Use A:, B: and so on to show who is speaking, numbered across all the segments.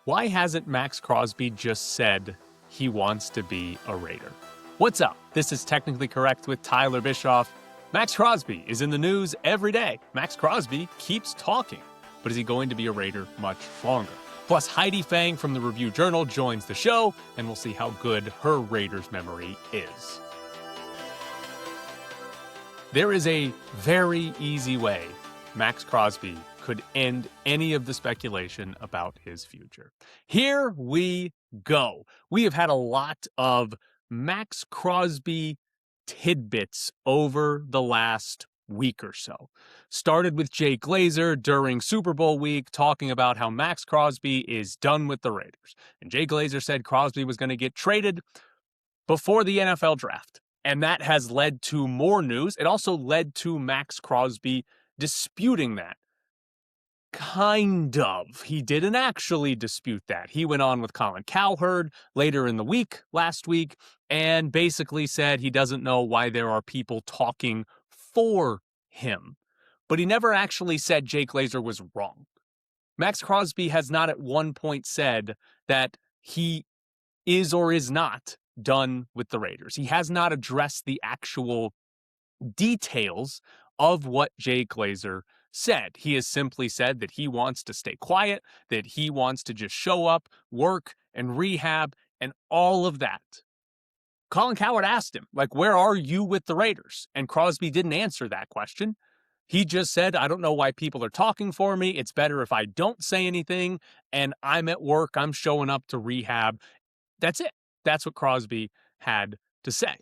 A: Why hasn't Maxx Crosby just said he wants to be a Raider? What's up? This is Technically Correct with Tyler Bischoff. Maxx Crosby is in the news every day. Maxx Crosby keeps talking, but is he going to be a Raider much longer? Plus, Heidi Fang from the Review Journal joins the show, and we'll see how good her Raiders memory is. There is a very easy way Maxx Crosby could end any of the speculation about his future. Here we go. We have had a lot of Maxx Crosby tidbits over the last week or so. Started with Jay Glazer during Super Bowl week talking about how Maxx Crosby is done with the Raiders. And Jay Glazer said Crosby was going to get traded before the NFL draft. And that has led to more news. It also led to Maxx Crosby disputing that. Kind of. He didn't actually dispute that. He went on with Colin Cowherd later in the week, last week, and basically said he doesn't know why there are people talking for him. But he never actually said Jay Glazer was wrong. Maxx Crosby has not at one point said that he is or is not done with the Raiders. He has not addressed the actual details of what Jay Glazer said. He has simply said that he wants to stay quiet, that he wants to just show up, work, and rehab, and all of that. Colin Cowherd asked him, where are you with the Raiders? And Crosby didn't answer that question. He just said, I don't know why people are talking for me. It's better if I don't say anything, and I'm at work. I'm showing up to rehab. That's it. That's what Crosby had to say.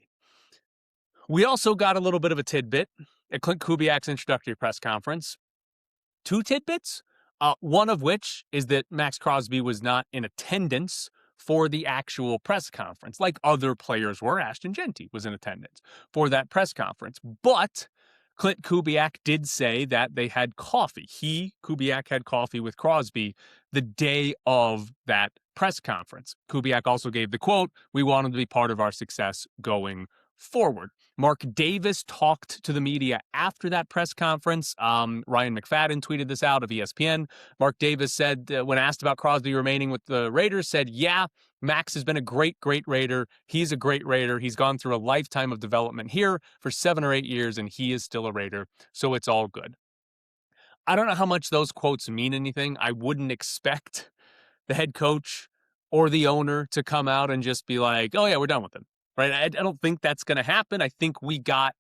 A: We also got a little bit of a tidbit at Clint Kubiak's introductory press conference. Two tidbits, one of which is that Maxx Crosby was not in attendance for the actual press conference, like other players were. Ashton Jeanty was in attendance for that press conference. But Clint Kubiak did say that they had coffee. Kubiak, had coffee with Crosby the day of that press conference. Kubiak also gave the quote, "We want him to be part of our success going forward." Mark Davis talked to the media after that press conference. Ryan McFadden tweeted this out of ESPN. Mark Davis said, when asked about Crosby remaining with the Raiders, said, yeah, Max has been a great Raider. He's a great Raider. He's gone through a lifetime of development here for 7 or 8 years, and he is still a Raider, so it's all good. I don't know how much those quotes mean anything. I wouldn't expect the head coach or the owner to come out and just be like, oh yeah, we're done with him. Right? I don't think that's going to happen. I think we got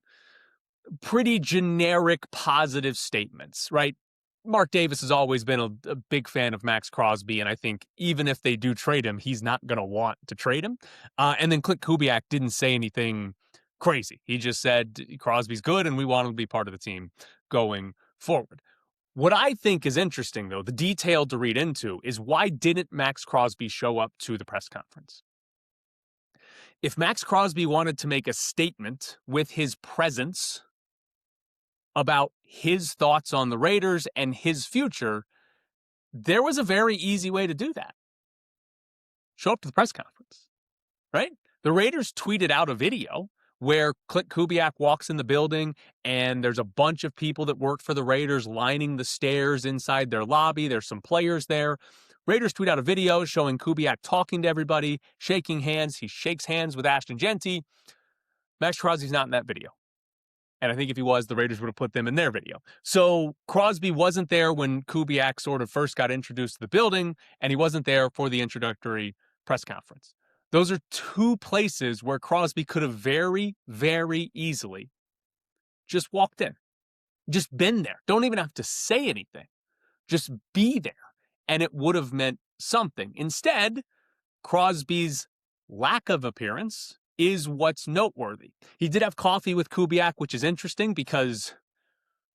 A: pretty generic positive statements, right? Mark Davis has always been a big fan of Maxx Crosby, and I think even if they do trade him, he's not going to want to trade him. And then Clint Kubiak didn't say anything crazy. He just said Crosby's good, and we want him to be part of the team going forward. What I think is interesting, though, the detail to read into, is why didn't Maxx Crosby show up to the press conference? If Maxx Crosby wanted to make a statement with his presence about his thoughts on the Raiders and his future, there was a very easy way to do that. Show up to the press conference, right? The Raiders tweeted out a video where Clint Kubiak walks in the building and there's a bunch of people that work for the Raiders lining the stairs inside their lobby. There's some players there. Raiders tweet out a video showing Kubiak talking to everybody, shaking hands. He shakes hands with Ashton Jeanty. Maxx Crosby's not in that video. And I think if he was, the Raiders would have put them in their video. So Crosby wasn't there when Kubiak sort of first got introduced to the building, and he wasn't there for the introductory press conference. Those are two places where Crosby could have very, very easily just walked in, just been there. Don't even have to say anything. Just be there. And it would have meant something. Instead, Crosby's lack of appearance is what's noteworthy. He did have coffee with Kubiak, which is interesting because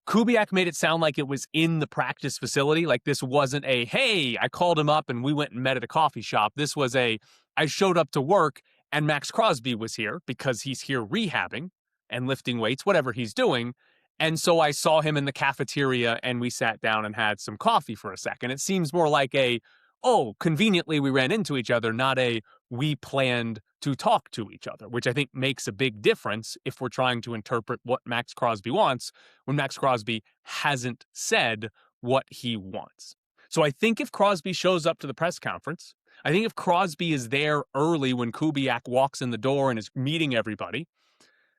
A: Kubiak made it sound like it was in the practice facility. Like this wasn't a, hey, I called him up and we went and met at a coffee shop. This was a, I showed up to work and Maxx Crosby was here because he's here rehabbing and lifting weights, whatever he's doing. And so I saw him in the cafeteria and we sat down and had some coffee for a second. It seems more like a, oh, conveniently we ran into each other, not a we planned to talk to each other, which I think makes a big difference if we're trying to interpret what Maxx Crosby wants when Maxx Crosby hasn't said what he wants. So I think if Crosby shows up to the press conference, I think if Crosby is there early when Kubiak walks in the door and is meeting everybody,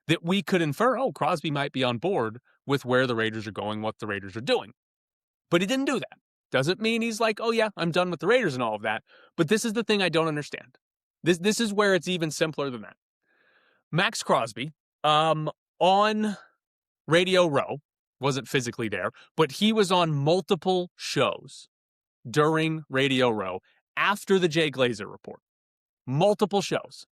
A: that we could infer, oh, Crosby might be on board with where the Raiders are going, what the Raiders are doing. But he didn't do that. Doesn't mean he's like, oh yeah, I'm done with the Raiders and all of that. But this is the thing I don't understand. This is where it's even simpler than that. Maxx Crosby, on Radio Row, wasn't physically there, but he was on multiple shows during Radio Row after the Jay Glazer report. Multiple shows.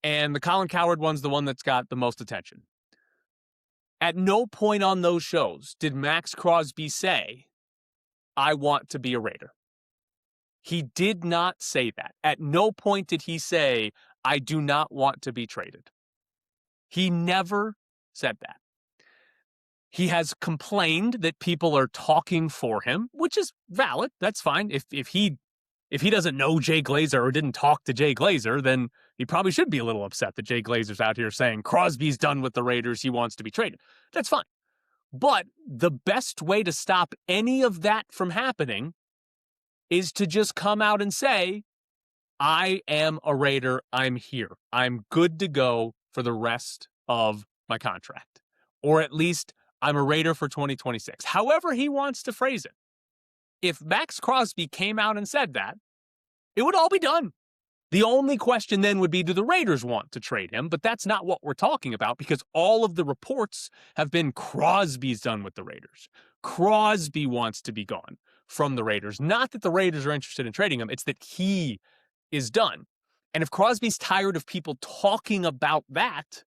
A: And the Colin Cowherd one's the one that's got the most attention. At no point on those shows did Maxx Crosby say, I want to be a Raider. He did not say that. At no point did he say, I do not want to be traded. He never said that. He has complained that people are talking for him, which is valid. That's fine. If he doesn't know Jay Glazer or didn't talk to Jay Glazer, then he probably should be a little upset that Jay Glazer's out here saying Crosby's done with the Raiders. He wants to be traded. That's fine. But the best way to stop any of that from happening is to just come out and say, I am a Raider. I'm here. I'm good to go for the rest of my contract. Or at least I'm a Raider for 2026. However he wants to phrase it. If Maxx Crosby came out and said that, it would all be done. The only question then would be, do the Raiders want to trade him? But that's not what we're talking about, because all of the reports have been Crosby's done with the Raiders. Crosby wants to be gone from the Raiders. Not that the Raiders are interested in trading him. It's that he is done. And if Crosby's tired of people talking about that,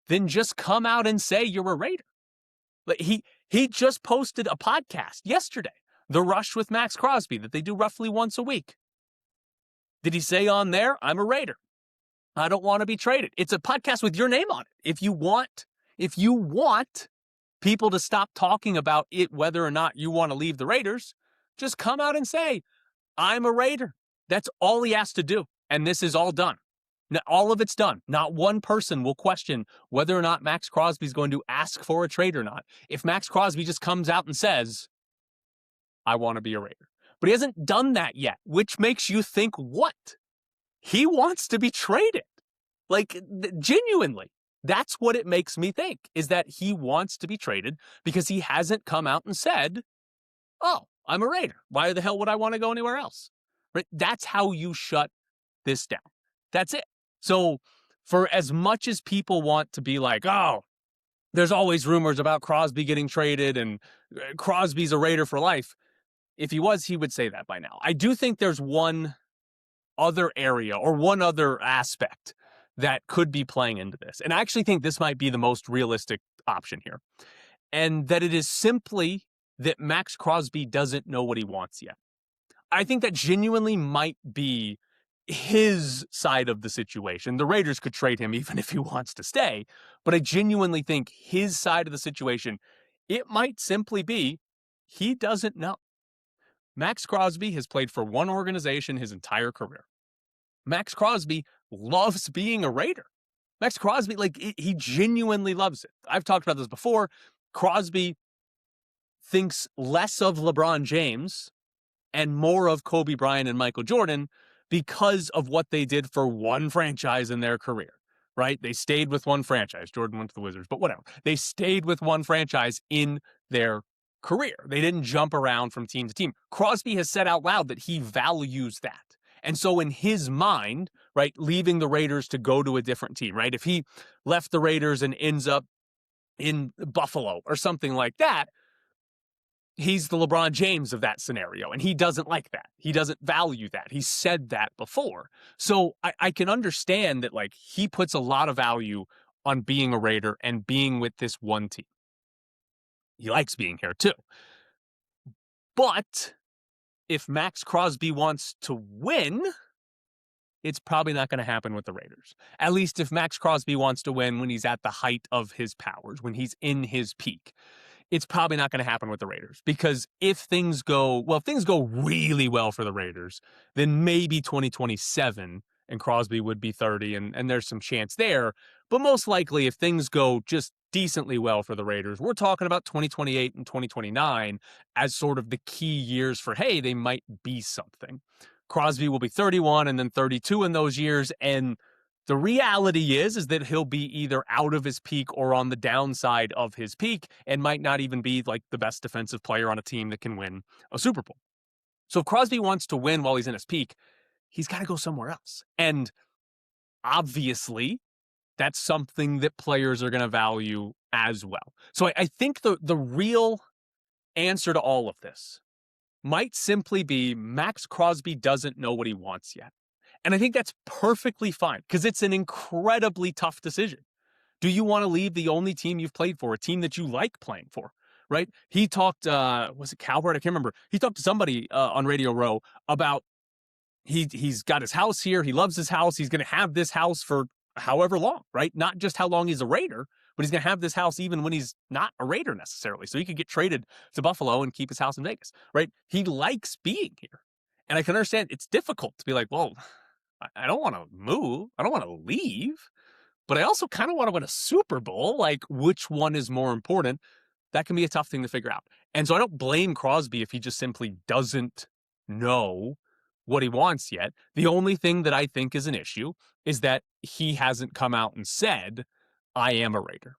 A: then just come out and say you're a Raider. Like he just posted a podcast yesterday, The Rush with Maxx Crosby, that they do roughly once a week. Did he say on there, I'm a Raider? I don't want to be traded. It's a podcast with your name on it. If you want people to stop talking about it, whether or not you want to leave the Raiders, just come out and say, I'm a Raider. That's all he has to do. And this is all done. Now, all of it's done. Not one person will question whether or not Maxx Crosby is going to ask for a trade or not. If Maxx Crosby just comes out and says, I want to be a Raider. But he hasn't done that yet, which makes you think what? He wants to be traded. Like, genuinely. That's what it makes me think, is that he wants to be traded because he hasn't come out and said, oh, I'm a Raider. Why the hell would I want to go anywhere else? Right? That's how you shut this down. That's it. So for as much as people want to be like, oh, there's always rumors about Crosby getting traded and Crosby's a Raider for life. If he was, he would say that by now. I do think there's one other area or one other aspect that could be playing into this. And I actually think this might be the most realistic option here. And that it is simply that Maxx Crosby doesn't know what he wants yet. I think that genuinely might be his side of the situation. The Raiders could trade him even if he wants to stay. But I genuinely think his side of the situation, it might simply be he doesn't know. Maxx Crosby has played for one organization his entire career. Maxx Crosby loves being a Raider. Maxx Crosby, he genuinely loves it. I've talked about this before. Crosby thinks less of LeBron James and more of Kobe Bryant and Michael Jordan because of what they did for one franchise in their career, right? They stayed with one franchise. Jordan went to the Wizards, but whatever. They stayed with one franchise in their career. They didn't jump around from team to team. Crosby has said out loud that he values that. And so in his mind, right, leaving the Raiders to go to a different team, right? If he left the Raiders and ends up in Buffalo or something like that, he's the LeBron James of that scenario, and he doesn't like that. He doesn't value that. He said that before. So I can understand that, he puts a lot of value on being a Raider and being with this one team. He likes being here too. But if Maxx Crosby wants to win, it's probably not going to happen with the Raiders. At least if Maxx Crosby wants to win when he's at the height of his powers, when he's in his peak, it's probably not going to happen with the Raiders. Because if things go really well for the Raiders, then maybe 2027 and Crosby would be 30, and there's some chance there. But most likely, if things go just decently well for the Raiders, we're talking about 2028 and 2029 as sort of the key years for, hey, they might be something. Crosby will be 31 and then 32 in those years, and the reality is that he'll be either out of his peak or on the downside of his peak and might not even be like the best defensive player on a team that can win a Super Bowl. So if Crosby wants to win while he's in his peak, he's got to go somewhere else. And obviously, that's something that players are going to value as well. So I think the real answer to all of this might simply be Maxx Crosby doesn't know what he wants yet. And I think that's perfectly fine because it's an incredibly tough decision. Do you want to leave the only team you've played for, a team that you like playing for, right? He talked, was it Calvert? I can't remember. He talked to somebody on Radio Row about he's got his house here. He loves his house. He's going to have this house for however long, right? Not just how long he's a Raider, but he's going to have this house even when he's not a Raider necessarily. So he could get traded to Buffalo and keep his house in Vegas, right? He likes being here. And I can understand it's difficult to be like, well, I don't want to move. I don't want to leave, but I also kind of want to win a Super Bowl. Like, which one is more important? That can be a tough thing to figure out. And so I don't blame Crosby if he just simply doesn't know what he wants yet. The only thing that I think is an issue is that he hasn't come out and said, I am a Raider.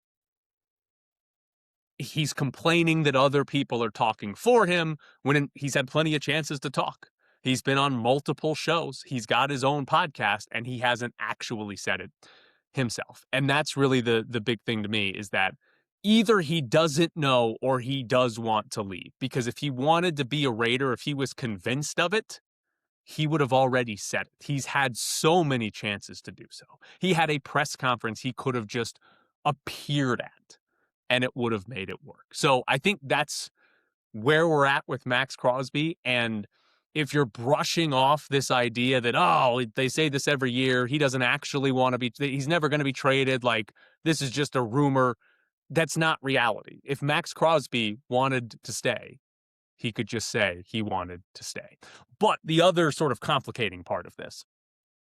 A: He's complaining that other people are talking for him when he's had plenty of chances to talk. He's been on multiple shows. He's got his own podcast, and he hasn't actually said it himself. And that's really the big thing to me is that either he doesn't know or he does want to leave. Because if he wanted to be a Raider, if he was convinced of it, he would have already said it. He's had so many chances to do so. He had a press conference he could have just appeared at, and it would have made it work. So I think that's where we're at with Maxx Crosby. And if you're brushing off this idea that, oh, they say this every year, he doesn't actually want to be, he's never going to be traded, like this is just a rumor, that's not reality. If Maxx Crosby wanted to stay, he could just say he wanted to stay. But the other sort of complicating part of this,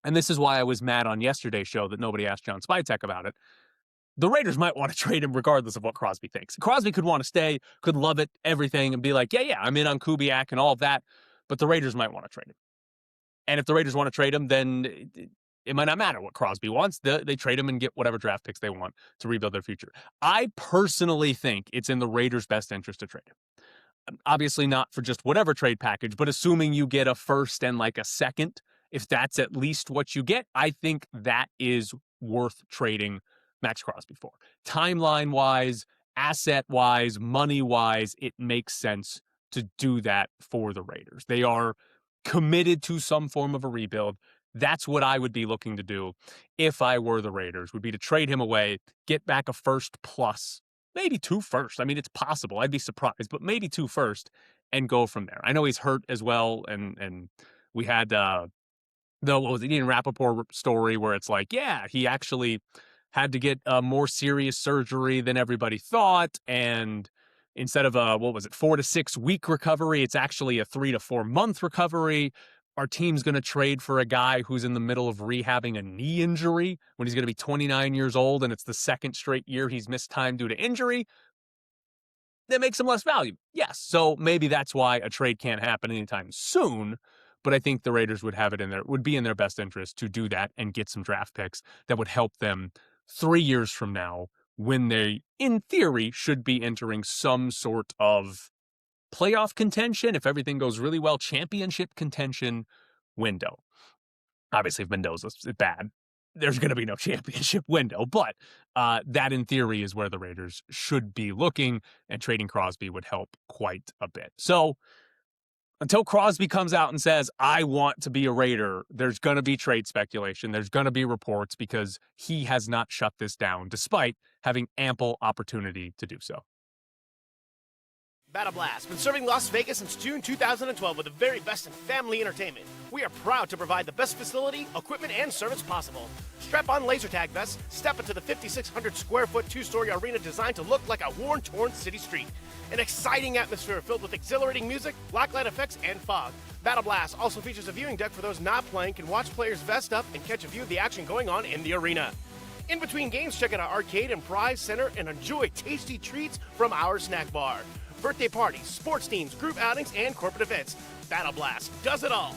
A: and this is why I was mad on yesterday's show that nobody asked John Spytek about it, the Raiders might want to trade him regardless of what Crosby thinks. Crosby could want to stay, could love it, everything, and be like, yeah, I'm in on Kubiak and all of that, but the Raiders might want to trade him. And if the Raiders want to trade him, then it might not matter what Crosby wants. They trade him and get whatever draft picks they want to rebuild their future. I personally think it's in the Raiders' best interest to trade him. Obviously not for just whatever trade package, but assuming you get a first and like a second, if that's at least what you get, I think that is worth trading Maxx Crosby for. Timeline-wise, asset-wise, money-wise, it makes sense to do that for the Raiders. They are committed to some form of a rebuild. That's what I would be looking to do if I were the Raiders, would be to trade him away, get back a first plus, maybe 2 firsts. I mean, it's possible. I'd be surprised, but maybe 2 firsts and go from there. I know he's hurt as well, and we had what was it, Ian Rappaport story where it's like, yeah, he actually had to get more serious surgery than everybody thought, and instead of a 4 to 6 week recovery, it's actually a 3 to 4 month recovery. Our team's going to trade for a guy who's in the middle of rehabbing a knee injury when he's going to be 29 years old, and it's the second straight year he's missed time due to injury. That makes him less valuable. Yes, so maybe that's why a trade can't happen anytime soon, but I think the Raiders would be in their best interest to do that and get some draft picks that would help them 3 years from now when they, in theory, should be entering some sort of playoff contention, if everything goes really well, championship contention window. Obviously, if Mendoza's bad, there's going to be no championship window, but that in theory is where the Raiders should be looking, and trading Crosby would help quite a bit. So until Crosby comes out and says, I want to be a Raider, there's going to be trade speculation. There's going to be reports because he has not shut this down, despite having ample opportunity to do so.
B: Battle Blast, been serving Las Vegas since June 2012 with the very best in family entertainment. We are proud to provide the best facility, equipment, and service possible. Strap on laser tag vests, step into the 5,600 square foot 2-story arena designed to look like a worn-torn city street. An exciting atmosphere filled with exhilarating music, blacklight effects, and fog. Battle Blast also features a viewing deck for those not playing can watch players vest up and catch a view of the action going on in the arena. In between games, check out our arcade and prize center and enjoy tasty treats from our snack bar. Birthday parties, sports teams, group outings, and corporate events. Battle Blast does it all.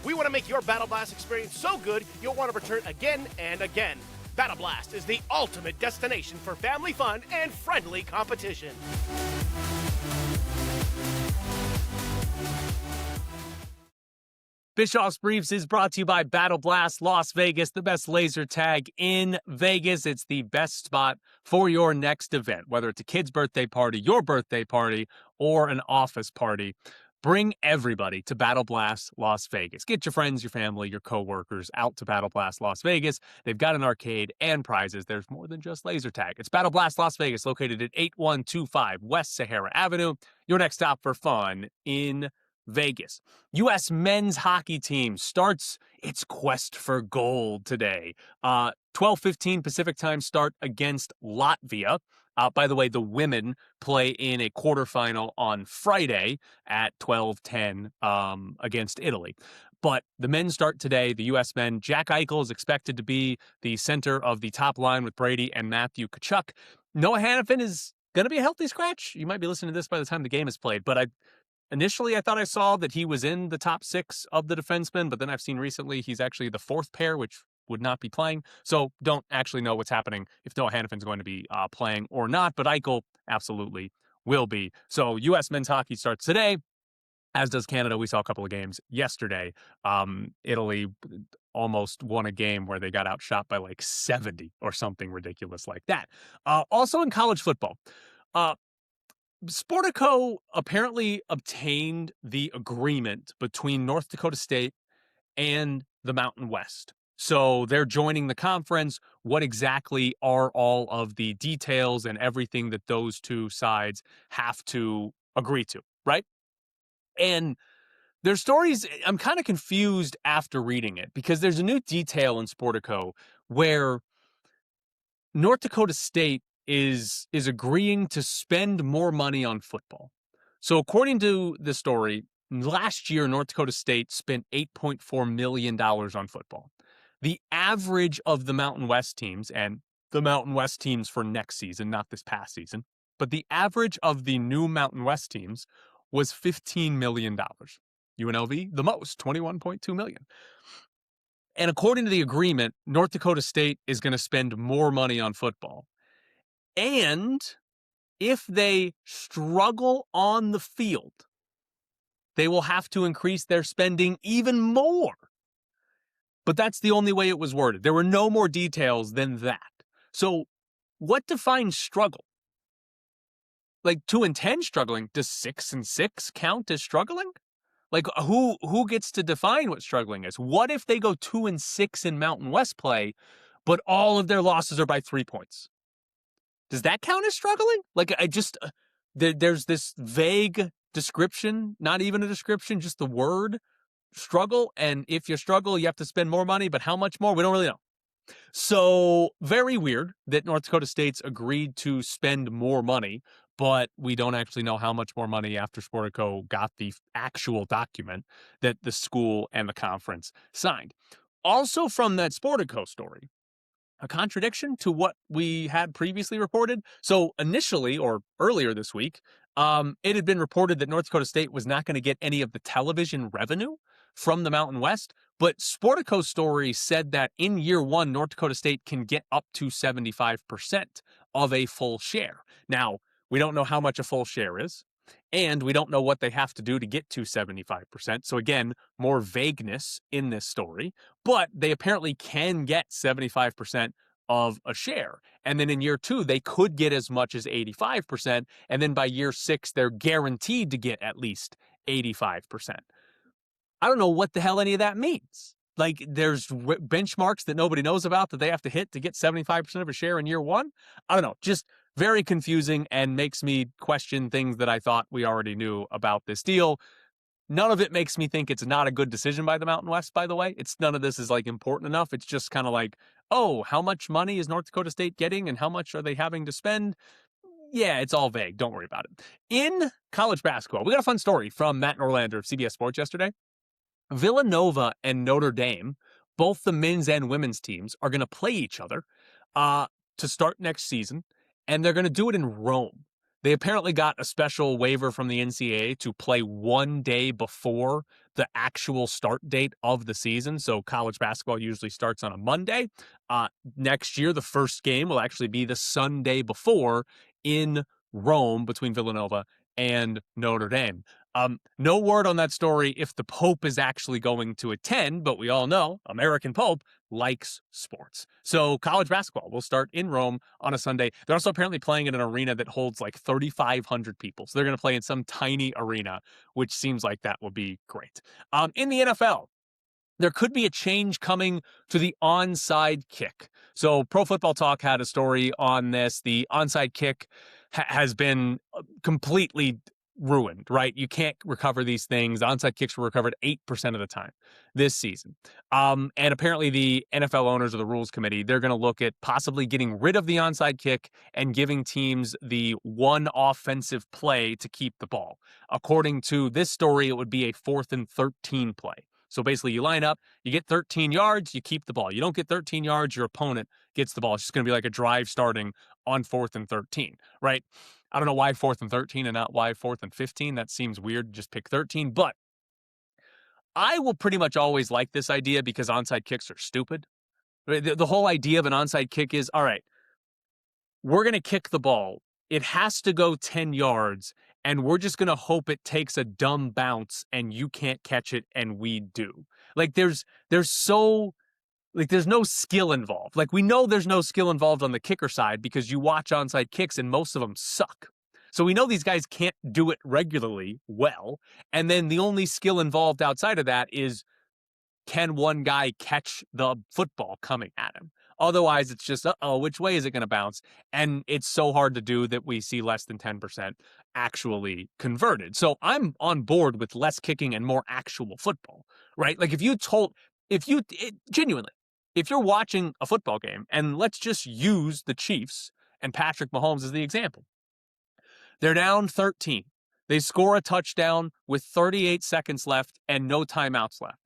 B: We want to make your Battle Blast experience so good you'll want to return again and again. Battle Blast is the ultimate destination for family fun and friendly competition.
A: Bischoff's Briefs is brought to you by Battle Blast Las Vegas, the best laser tag in Vegas. It's the best spot for your next event, whether it's a kid's birthday party, your birthday party, or an office party. Bring everybody to Battle Blast Las Vegas. Get your friends, your family, your coworkers out to Battle Blast Las Vegas. They've got an arcade and prizes. There's more than just laser tag. It's Battle Blast Las Vegas, located at 8125 West Sahara Avenue. Your next stop for fun in Vegas. U.S. men's hockey team starts its quest for gold today. 12:15 Pacific time start against Latvia. By the way, the women play in a quarterfinal on Friday at 12:10 against Italy. But the men start today, the U.S. men. Jack Eichel is expected to be the center of the top line with Brady and Matthew Tkachuk. Noah Hannafin is going to be a healthy scratch. You might be listening to this by the time the game is played, but Initially, I thought I saw that he was in the top 6 of the defensemen, but then I've seen recently he's actually the 4th pair, which would not be playing. So don't actually know what's happening if Noah Hannafin's going to be playing or not, but Eichel absolutely will be. So U.S. men's hockey starts today, as does Canada. We saw a couple of games yesterday. Italy almost won a game where they got outshot by like 70 or something ridiculous like that. Also in college football, Sportico apparently obtained the agreement between North Dakota State and the Mountain West. So they're joining the conference. What exactly are all of the details and everything that those two sides have to agree to, right? And their stories, I'm kind of confused after reading it because there's a new detail in Sportico where North Dakota State is agreeing to spend more money on football. So according to the story, last year, North Dakota State spent $8.4 million on football. The average of the Mountain West teams, and the Mountain West teams for next season, not this past season, but the average of the new Mountain West teams was $15 million. UNLV, the most, $21.2 million. And according to the agreement, North Dakota State is going to spend more money on football. And if they struggle on the field, they will have to increase their spending even more. But that's the only way it was worded. There were no more details than that. So what defines struggle? Like 2 and 10 struggling, does 6 and 6 count as struggling? Like who gets to define what struggling is? What if they go 2 and 6 in Mountain West play, but all of their losses are by 3 points? Does that count as struggling? Like there's this vague description, not even a description, just the word struggle. And if you struggle, you have to spend more money, but how much more? We don't really know. So very weird that North Dakota State's agreed to spend more money, but we don't actually know how much more money after Sportico got the actual document that the school and the conference signed. Also from that Sportico story, a contradiction to what we had previously reported. So initially, or earlier this week, it had been reported that North Dakota State was not going to get any of the television revenue from the Mountain West. But Sportico's story said that in year 1, North Dakota State can get up to 75% of a full share. Now, we don't know how much a full share is, and we don't know what they have to do to get to 75%. So again, more vagueness in this story, but they apparently can get 75% of a share. And then in year 2, they could get as much as 85%. And then by year 6, they're guaranteed to get at least 85%. I don't know what the hell any of that means. Like there's benchmarks that nobody knows about that they have to hit to get 75% of a share in year 1. I don't know, just very confusing and makes me question things that I thought we already knew about this deal. None of it makes me think it's not a good decision by the Mountain West, by the way. None of this is like important enough. It's just kind of like, oh, how much money is North Dakota State getting and how much are they having to spend? Yeah, it's all vague. Don't worry about it. In college basketball, we got a fun story from Matt Norlander of CBS Sports yesterday. Villanova and Notre Dame, both the men's and women's teams, are going to play each other uh, to start next season, and they're going to do it in Rome. They apparently got a special waiver from the NCAA to play one day before the actual start date of the season. So college basketball usually starts on a Monday. Next year, the first game will actually be the Sunday before in Rome between Villanova and Notre Dame. No word on that story if the Pope is actually going to attend, but we all know American Pope likes sports. So college basketball will start in Rome on a Sunday. They're also apparently playing in an arena that holds like 3,500 people. So they're going to play in some tiny arena, which seems like that would be great. In the NFL, there could be a change coming to the onside kick. So Pro Football Talk had a story on this. The onside kick has been completely ruined, right? You can't recover these things. The onside kicks were recovered 8% of the time this season. And apparently the NFL owners of the rules committee, they're going to look at possibly getting rid of the onside kick and giving teams the one offensive play to keep the ball. According to this story, it would be a 4th and 13 play. So basically, you line up, you get 13 yards, you keep the ball. You don't get 13 yards, your opponent gets the ball. It's just going to be like a drive starting on 4th and 13, right? I don't know why 4th and 13 and not why 4th and 15. That seems weird. Just pick 13. But I will pretty much always like this idea because onside kicks are stupid. The whole idea of an onside kick is, all right, we're going to kick the ball. It has to go 10 yards, and we're just going to hope it takes a dumb bounce and you can't catch it and we do. Like there's no skill involved. Like we know there's no skill involved on the kicker side because you watch onside kicks and most of them suck. So we know these guys can't do it regularly well. And then the only skill involved outside of that is, can one guy catch the football coming at him? Otherwise, it's just, which way is it going to bounce? And it's so hard to do that we see less than 10% actually converted. So I'm on board with less kicking and more actual football, right? Like genuinely, if you're watching a football game, and let's just use the Chiefs and Patrick Mahomes as the example. They're down 13. They score a touchdown with 38 seconds left and no timeouts left.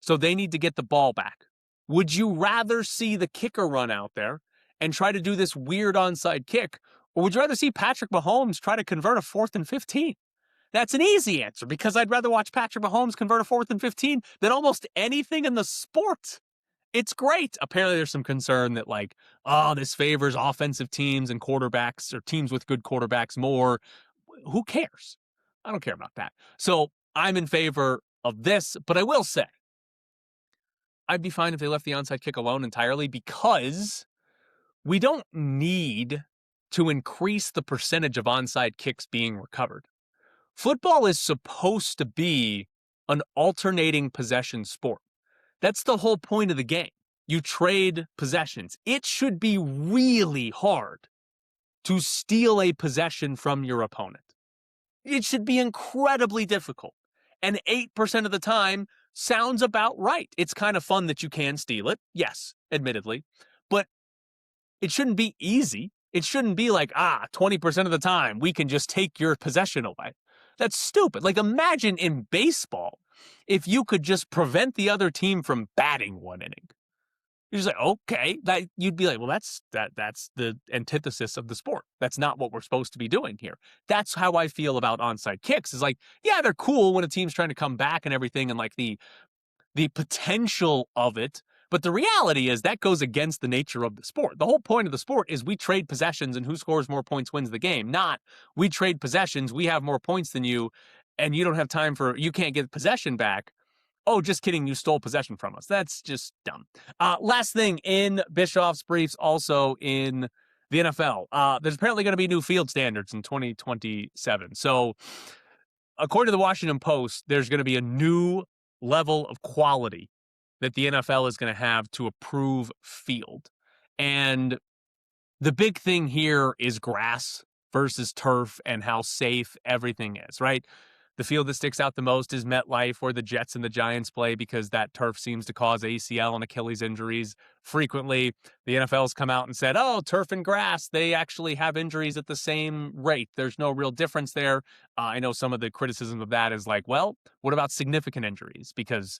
A: So they need to get the ball back. Would you rather see the kicker run out there and try to do this weird onside kick, or would you rather see Patrick Mahomes try to convert a 4th and 15? That's an easy answer because I'd rather watch Patrick Mahomes convert a 4th and 15 than almost anything in the sport. It's great. Apparently there's some concern that this favors offensive teams and quarterbacks or teams with good quarterbacks more. Who cares? I don't care about that. So I'm in favor of this, but I will say, I'd be fine if they left the onside kick alone entirely because we don't need to increase the percentage of onside kicks being recovered. Football is supposed to be an alternating possession sport. That's the whole point of the game. You trade possessions. It should be really hard to steal a possession from your opponent. It should be incredibly difficult. And 8% of the time sounds about right. It's kind of fun that you can steal it. Yes, admittedly. But it shouldn't be easy. It shouldn't be like, 20% of the time we can just take your possession away. That's stupid. Like imagine in baseball, if you could just prevent the other team from batting one inning. You're just like, okay, you'd be like, well, that's the antithesis of the sport. That's not what we're supposed to be doing here. That's how I feel about onside kicks. Is like, yeah, they're cool when a team's trying to come back and everything, and like the potential of it. But the reality is that goes against the nature of the sport. The whole point of the sport is we trade possessions and who scores more points wins the game. Not we trade possessions, we have more points than you, and you don't have time you can't get possession back. Oh, just kidding. You stole possession from us. That's just dumb. Last thing in Bischoff's briefs, also in the NFL, there's apparently going to be new field standards in 2027. So according to the Washington Post, there's going to be a new level of quality that the NFL is going to have to approve field. And the big thing here is grass versus turf and how safe everything is, right? The field that sticks out the most is MetLife, where the Jets and the Giants play, because that turf seems to cause ACL and Achilles injuries frequently. The NFL's come out and said, oh, turf and grass, they actually have injuries at the same rate. There's no real difference there. I know some of the criticism of that is like, well, what about significant injuries? Because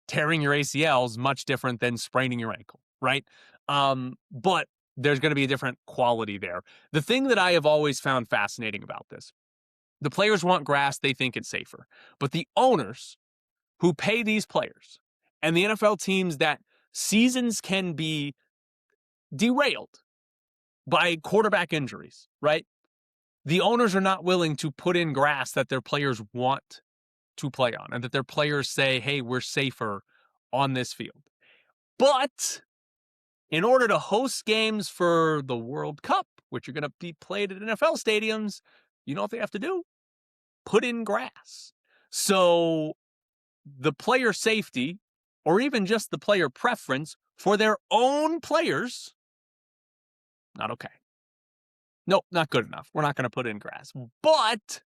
A: tearing your ACL is much different than spraining your ankle, right? But there's going to be a different quality there. The thing that I have always found fascinating about this, the players want grass, they think it's safer. But the owners who pay these players and the NFL teams that seasons can be derailed by quarterback injuries, right? The owners are not willing to put in grass that their players want to play on and that their players say, hey, we're safer on this field. But in order to host games for the World Cup, which are going to be played at NFL stadiums, you know what they have to do? Put in grass. So the player safety, or even just the player preference for their own players, not okay. Nope, not good enough. We're not going to put in grass. But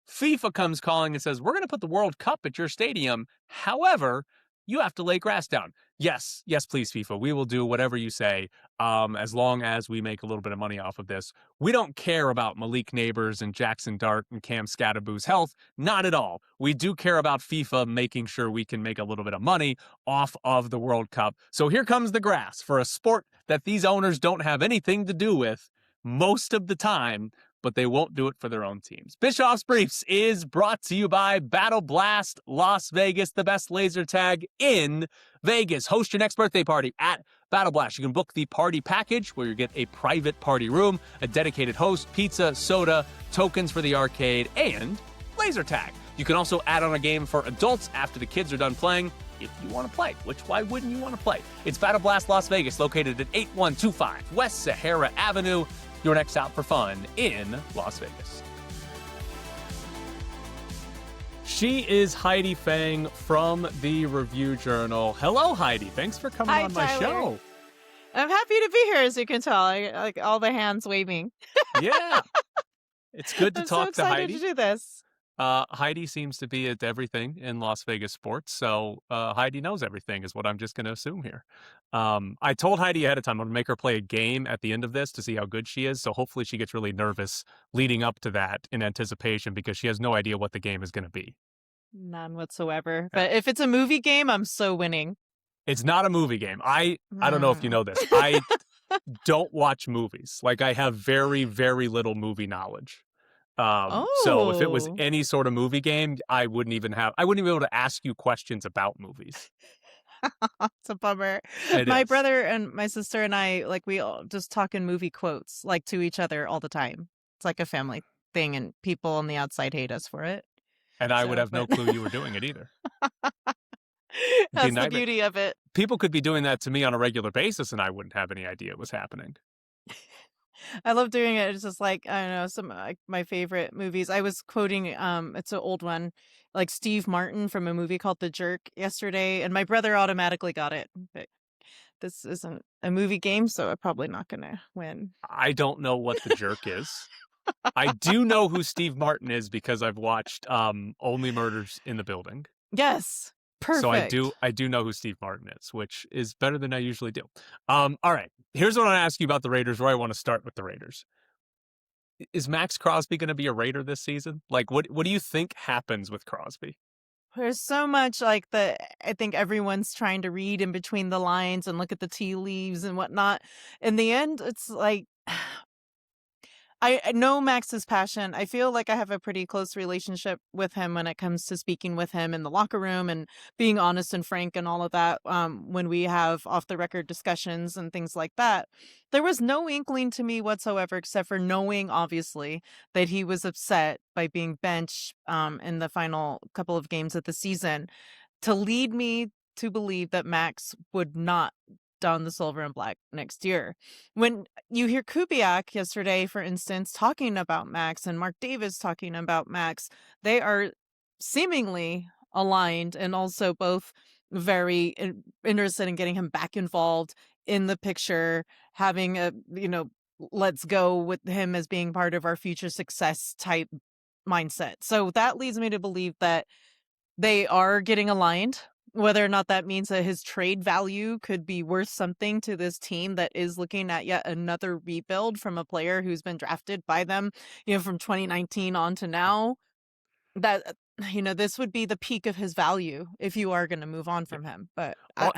A: FIFA comes calling and says, we're going to put the World Cup at your stadium. However, you have to lay grass down. Yes, please, FIFA. We will do whatever you say, as long as we make a little bit of money off of this. We don't care about Malik Neighbors and Jackson Dart and Cam Scatterboo's health. Not at all. We do care about FIFA making sure we can make a little bit of money off of the World Cup. So here comes the grass for a sport that these owners don't have anything to do with most of the time, but they won't do it for their own teams. Bischoff's Briefs is brought to you by Battle Blast Las Vegas, the best laser tag in Vegas. Host your next birthday party at Battle Blast. You can book the party package where you get a private party room, a dedicated host, pizza, soda, tokens for the arcade, and laser tag. You can also add on a game for adults after the kids are done playing, if you want to play, which why wouldn't you want to play? It's Battle Blast Las Vegas, located at 8125 West Sahara Avenue. Your next out for fun in Las Vegas. She is Heidi Fang from the Review Journal. Hello, Heidi. Thanks for coming on my show.
C: I'm happy to be here, as you can tell. I like all the hands waving.
A: Yeah. It's good to talk to Heidi.
C: I'm so excited to do this.
A: Heidi seems to be at everything in Las Vegas sports, so Heidi knows everything is what I'm just going to assume here. I told Heidi ahead of time I'm going to make her play a game at the end of this to see how good she is, so hopefully she gets really nervous leading up to that in anticipation because she has no idea what the game is going to be.
C: None whatsoever. But if it's a movie game, I'm so winning.
A: It's not a movie game. I don't know if you know this. I don't watch movies. Like, I have very, very little movie knowledge. So if it was any sort of movie game, I wouldn't even be able to ask you questions about movies.
C: It's a bummer.
A: It
C: My
A: is.
C: brother and my sister and I, like, we all just talk in movie quotes, like, to each other all the time. It's like a family thing, and people on the outside hate us for it.
A: And I would have no clue you were doing it either.
C: That's the beauty of it.
A: People could be doing that to me on a regular basis, and I wouldn't have any idea it was happening.
C: I love doing it. It's just like, I don't know, some like my favorite movies. I was quoting, it's an old one, like Steve Martin from a movie called The Jerk yesterday, and my brother automatically got it. But this isn't a movie game, so I'm probably not going to win.
A: I don't know what The Jerk is. I do know who Steve Martin is because I've watched Only Murders in the Building.
C: Yes. Perfect.
A: So I do know who Steve Martin is, which is better than I usually do. All right. Here's what I want to ask you about the Raiders, where I want to start with the Raiders. Is Maxx Crosby going to be a Raider this season? Like, what do you think happens with Crosby?
C: There's so much like I think everyone's trying to read in between the lines and look at the tea leaves and whatnot. In the end, it's like, I know Max's passion. I feel like I have a pretty close relationship with him when it comes to speaking with him in the locker room and being honest and frank and all of that, when we have off the record discussions and things like that. There was no inkling to me whatsoever, except for knowing, obviously, that he was upset by being benched in the final couple of games of the season, to lead me to believe that Maxx would not don the silver and black next year. When you hear Kubiak yesterday, for instance, talking about Maxx, and Mark Davis talking about Maxx, they are seemingly aligned and also both very interested in getting him back involved in the picture, having a, let's go with him as being part of our future success type mindset. So that leads me to believe that they are getting aligned. Whether or not that means that his trade value could be worth something to this team that is looking at yet another rebuild from a player who's been drafted by them, from 2019 on to now, that this would be the peak of his value if you are going to move on
A: Yeah.
C: from him. But
A: On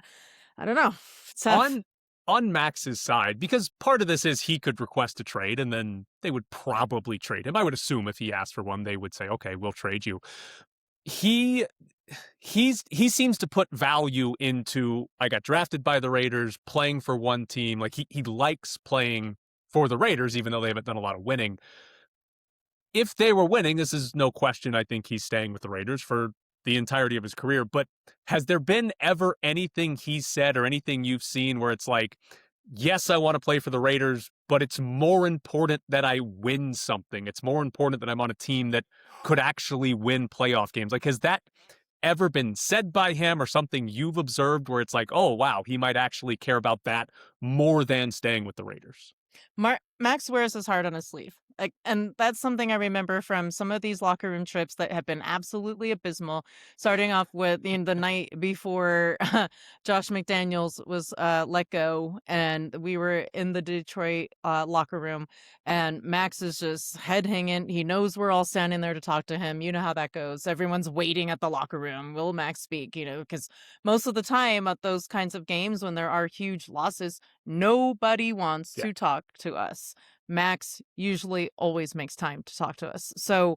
C: I don't know. It's tough.
A: on Max's side, because part of this is he could request a trade and then they would probably trade him. I would assume if he asked for one, they would say, okay, we'll trade you. He seems to put value into, I got drafted by the Raiders, playing for one team. Like he likes playing for the Raiders, even though they haven't done a lot of winning. If they were winning, this is no question. I think he's staying with the Raiders for the entirety of his career. But has there been ever anything he said or anything you've seen where it's like, yes, I want to play for the Raiders, but it's more important that I win something. It's more important that I'm on a team that could actually win playoff games. Like, has that ever been said by him or something you've observed where it's like, oh, wow, he might actually care about that more than staying with the Raiders?
C: Max wears his heart on his sleeve. And that's something I remember from some of these locker room trips that have been absolutely abysmal. Starting off with the night before Josh McDaniels was let go, and we were in the Detroit locker room, and Max is just head hanging. He knows we're all standing there to talk to him. You know how that goes. Everyone's waiting at the locker room. Will Max speak? Because most of the time at those kinds of games, when there are huge losses, nobody wants to talk to us. Max usually always makes time to talk to us. So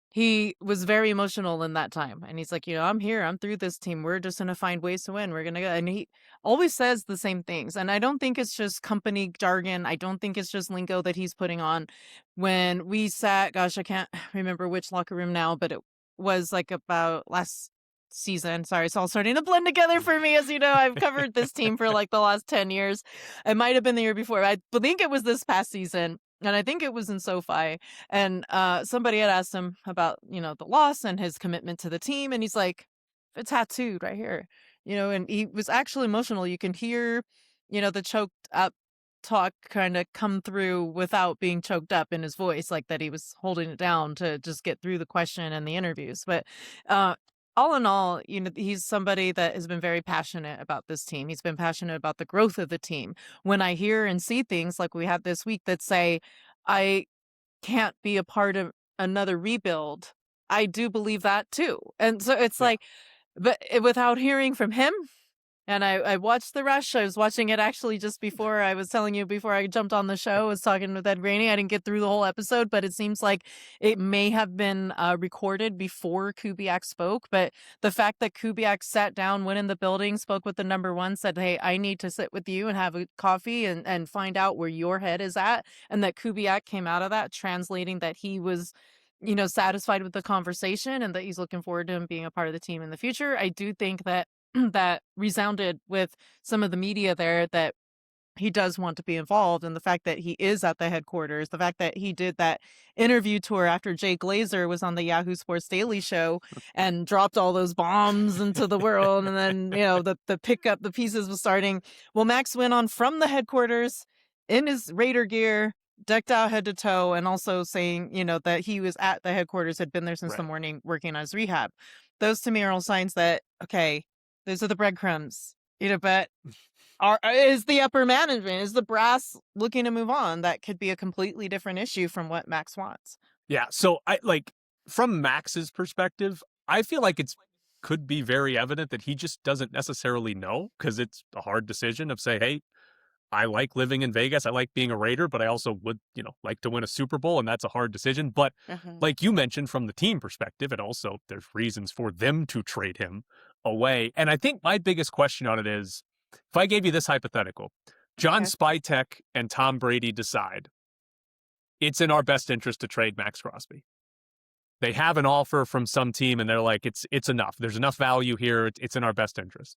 C: he was very emotional in that time. And he's like, I'm here. I'm through this team. We're just going to find ways to win. We're going to go. And he always says the same things. And I don't think it's just company jargon. I don't think it's just lingo that he's putting on. When we sat, gosh, I can't remember which locker room now, but it was like about last season. Sorry, it's all starting to blend together for me. As you know, I've covered this team for like the last 10 years. It might have been the year before. I think it was this past season. And I think it was in SoFi. And somebody had asked him about, the loss and his commitment to the team. And he's like, it's tattooed right here. And he was actually emotional. You can hear, the choked up talk kind of come through without being choked up in his voice, like that he was holding it down to just get through the question and the interviews. But all in all, he's somebody that has been very passionate about this team. He's been passionate about the growth of the team. When I hear and see things like we had this week that say, I can't be a part of another rebuild, I do believe that too. And so it's like, but without hearing from him, and I watched the rush. I was watching it actually just before I was telling you before I jumped on the show. I was talking with Ed Graney. I didn't get through the whole episode, but it seems like it may have been recorded before Kubiak spoke. But the fact that Kubiak sat down, went in the building, spoke with the number one, said, hey, I need to sit with you and have a coffee and find out where your head is at. And that Kubiak came out of that translating that he was satisfied with the conversation and that he's looking forward to him being a part of the team in the future. I do think that that resounded with some of the media there that he does want to be involved, and the fact that he is at the headquarters, the fact that he did that interview tour after Jay Glazer was on the Yahoo Sports Daily Show and dropped all those bombs into the world, and then the pickup, the pieces was starting. Well, Max went on from the headquarters in his Raider gear, decked out head to toe, and also saying that he was at the headquarters, had been there since the morning working on his rehab. Those to me are all signs that, okay, those are the breadcrumbs, but is the upper management, is the brass looking to move on? That could be a completely different issue from what Max wants.
A: Yeah. So from Max's perspective, I feel like could be very evident that he just doesn't necessarily know, because it's a hard decision of say, hey, I like living in Vegas. I like being a Raider, but I also would, like to win a Super Bowl, and that's a hard decision. But like you mentioned, from the team perspective, and also there's reasons for them to trade him away. And I think my biggest question on it is, if I gave you this hypothetical, John Spytek and Tom Brady decide it's in our best interest to trade Maxx Crosby. They have an offer from some team, and they're like, it's enough. There's enough value here. It's in our best interest.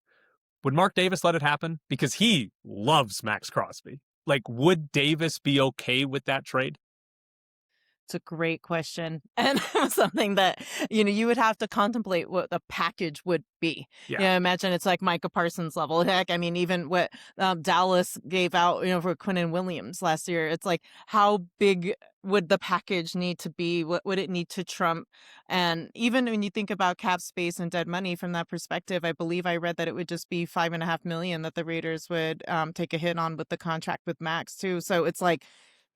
A: Would Mark Davis let it happen? Because he loves Maxx Crosby. Like, would Davis be okay with that trade?
C: It's a great question, and something that, you would have to contemplate what the package would be.
A: Yeah.
C: Imagine it's like Micah Parsons level. Heck, I mean, even what Dallas gave out, for Quinnen Williams last year. It's like, how big would the package need to be? What would it need to trump? And even when you think about cap space and dead money from that perspective, I believe I read that it would just be $5.5 million that the Raiders would take a hit on with the contract with Max too. So it's like,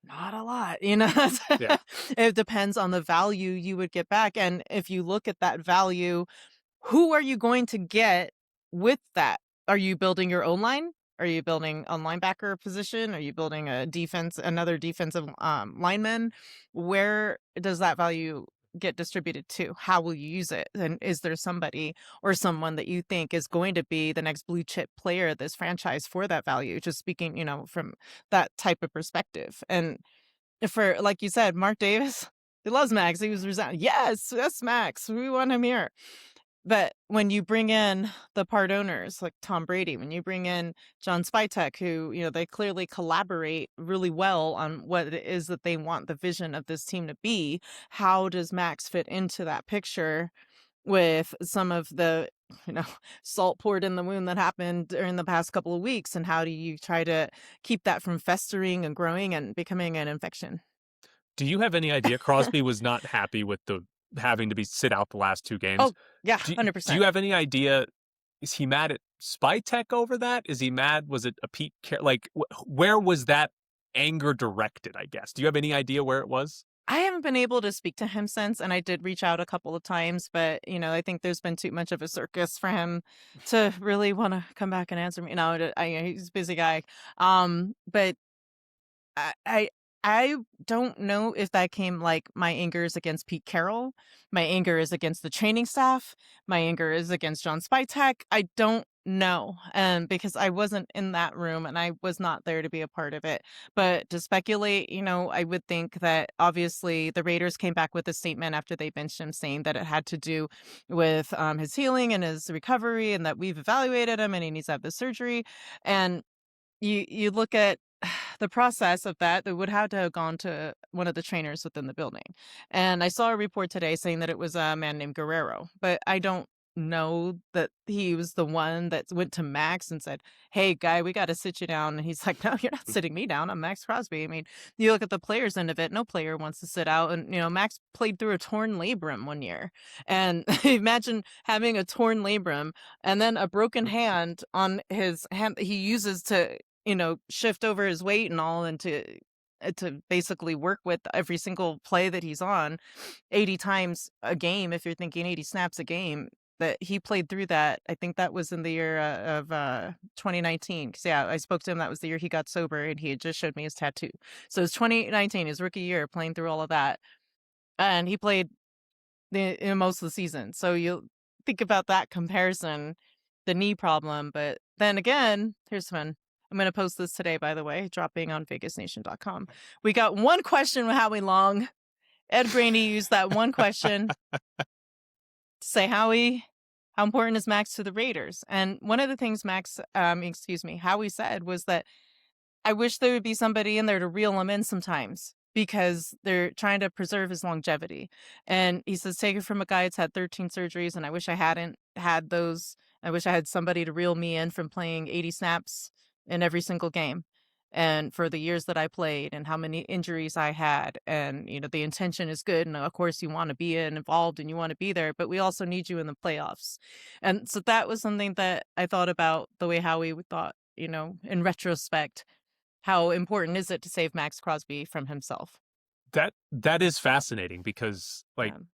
C: not a lot,
A: Yeah.
C: It depends on the value you would get back. And if you look at that value, who are you going to get with that? Are you building your own line? Are you building a linebacker position? Are you building another defensive lineman? Where does that value get distributed to? How will you use it? And is there somebody or someone that you think is going to be the next blue chip player of this franchise for that value? Just speaking, from that type of perspective. And for, like you said, Mark Davis, he loves Max. He was resigned. Yes, Max. We want him here. But when you bring in the part owners like Tom Brady, when you bring in John Spytek, who, they clearly collaborate really well on what it is that they want the vision of this team to be, how does Max fit into that picture with some of the, salt poured in the wound that happened during the past couple of weeks? And how do you try to keep that from festering and growing and becoming an infection?
A: Do you have any idea? Crosby was not happy with the having to be sit out the last 2 games.
C: Oh, yeah,
A: Do
C: 100%.
A: you have any idea? Is he mad at Spytek over that? Is he mad? Was it a Pete? Where was that anger directed? I guess. Do you have any idea where it was?
C: I haven't been able to speak to him since, and I did reach out a couple of times, but I think there's been too much of a circus for him to really want to come back and answer me. He's a busy guy. But I I don't know if that came like my anger is against Pete Carroll, my anger is against the training staff, my anger is against John Spytek. I don't know, because I wasn't in that room and I was not there to be a part of it. But to speculate, I would think that obviously the Raiders came back with a statement after they benched him, saying that it had to do with his healing and his recovery, and that we've evaluated him and he needs to have the surgery. And you look at the process of that, it would have to have gone to one of the trainers within the building. And I saw a report today saying that it was a man named Guerrero, but I don't know that he was the one that went to Max and said, "Hey, guy, we got to sit you down." And he's like, "No, you're not sitting me down. I'm Maxx Crosby." I mean, you look at the players' end of it, no player wants to sit out. And, Max played through a torn labrum one year. And imagine having a torn labrum and then a broken hand on his hand that he uses to shift over his weight and all, and to basically work with every single play that he's on 80 times a game. If you're thinking 80 snaps a game, that he played through that. I think that was in the year of 2019. Because, yeah, I spoke to him. That was the year he got sober, and he had just showed me his tattoo. So it's 2019, his rookie year, playing through all of that. And he played in most of the season. So you think about that comparison, the knee problem. But then again, here's one. I'm going to post this today, by the way, dropping on vegasnation.com. We got one question with Howie Long. Ed Graney used that one question to say, how important is Max to the Raiders? And one of the things Howie said was that, I wish there would be somebody in there to reel him in sometimes, because they're trying to preserve his longevity. And he says, take it from a guy that's had 13 surgeries, and I wish I hadn't had those. I wish I had somebody to reel me in from playing 80 snaps in every single game, and for the years that I played and how many injuries I had. And, the intention is good. And of course you want to be involved and you want to be there, but we also need you in the playoffs. And so that was something that I thought about, the way Howie thought, in retrospect, how important is it to save Maxx Crosby from himself?
A: That is fascinating, because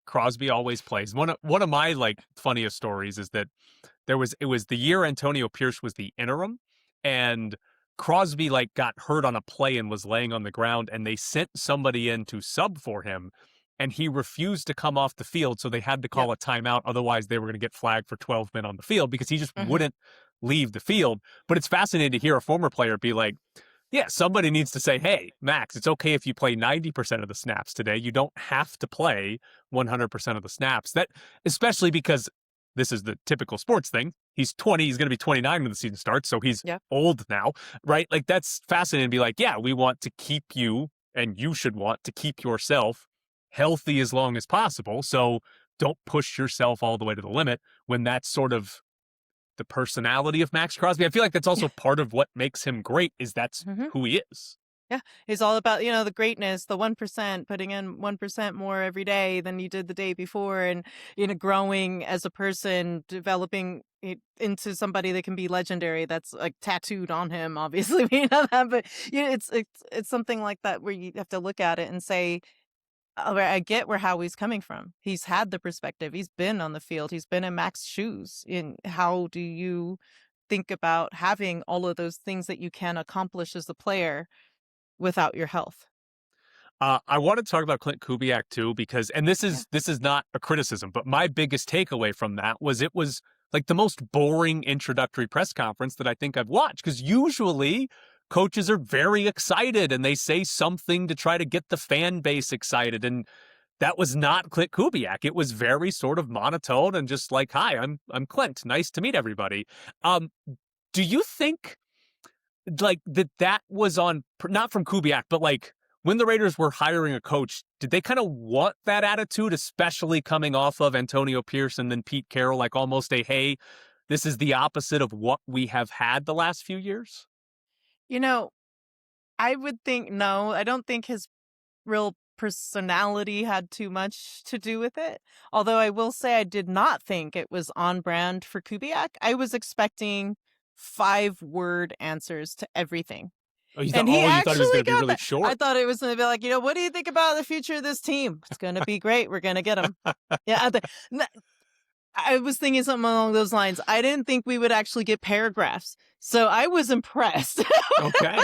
A: Crosby always plays. One of my funniest stories is that it was the year Antonio Pierce was the interim, and Crosby got hurt on a play and was laying on the ground, and they sent somebody in to sub for him, and he refused to come off the field, so they had to call a timeout. Otherwise they were going to get flagged for 12 men on the field, because he just wouldn't leave the field. But it's fascinating to hear a former player be like, yeah, somebody needs to say, hey, Max, it's okay if you play 90% of the snaps today. You don't have to play 100% of the snaps. That, especially because this is the typical sports thing. He's 20. He's going to be 29 when the season starts. So he's old now, right? That's fascinating to be like, yeah, we want to keep you, and you should want to keep yourself healthy as long as possible. So don't push yourself all the way to the limit when that's sort of the personality of Maxx Crosby. I feel like that's also part of what makes him great is that's
C: Hmm.
A: who he is.
C: Yeah, it's all about, the greatness, the 1%, putting in 1% more every day than you did the day before, and, growing as a person, developing it into somebody that can be legendary. That's like tattooed on him, obviously. We know that, but it's something like that where you have to look at it and say, "Oh, I get where Howie's coming from. He's had the perspective. He's been on the field. He's been in Max's shoes. In how do you think about having all of those things that you can accomplish as a player without your health?"
A: I want to talk about Clint Kubiak too, because, and
C: Yeah.
A: this is not a criticism, but my biggest takeaway from that was it was like the most boring introductory press conference that I think I've watched. Because usually coaches are very excited and they say something to try to get the fan base excited. And that was not Clint Kubiak. It was very sort of monotone and just like, "Hi, I'm Clint. Nice to meet everybody." Um, do you think like that was on not from Kubiak, but like when the Raiders were hiring a coach, did they kind of want that attitude, especially coming off of Antonio Pierce and then Pete Carroll, like almost a, hey, this is the opposite of what we have had the last few years?
C: You know, I would think no. I don't think his real personality had too much to do with it. Although I will say I did not think it was on brand for Kubiak. I was expecting 5-word answers to everything.
A: Oh,
C: And he
A: you thought it was
C: actually
A: going to be
C: got
A: really
C: that. I
A: short.
C: thought it was going to be like, what do you think about the future of this team? It's going to be great. We're going to get him. Yeah. I was thinking something along those lines. I didn't think we would actually get paragraphs. So I was impressed.
A: Okay.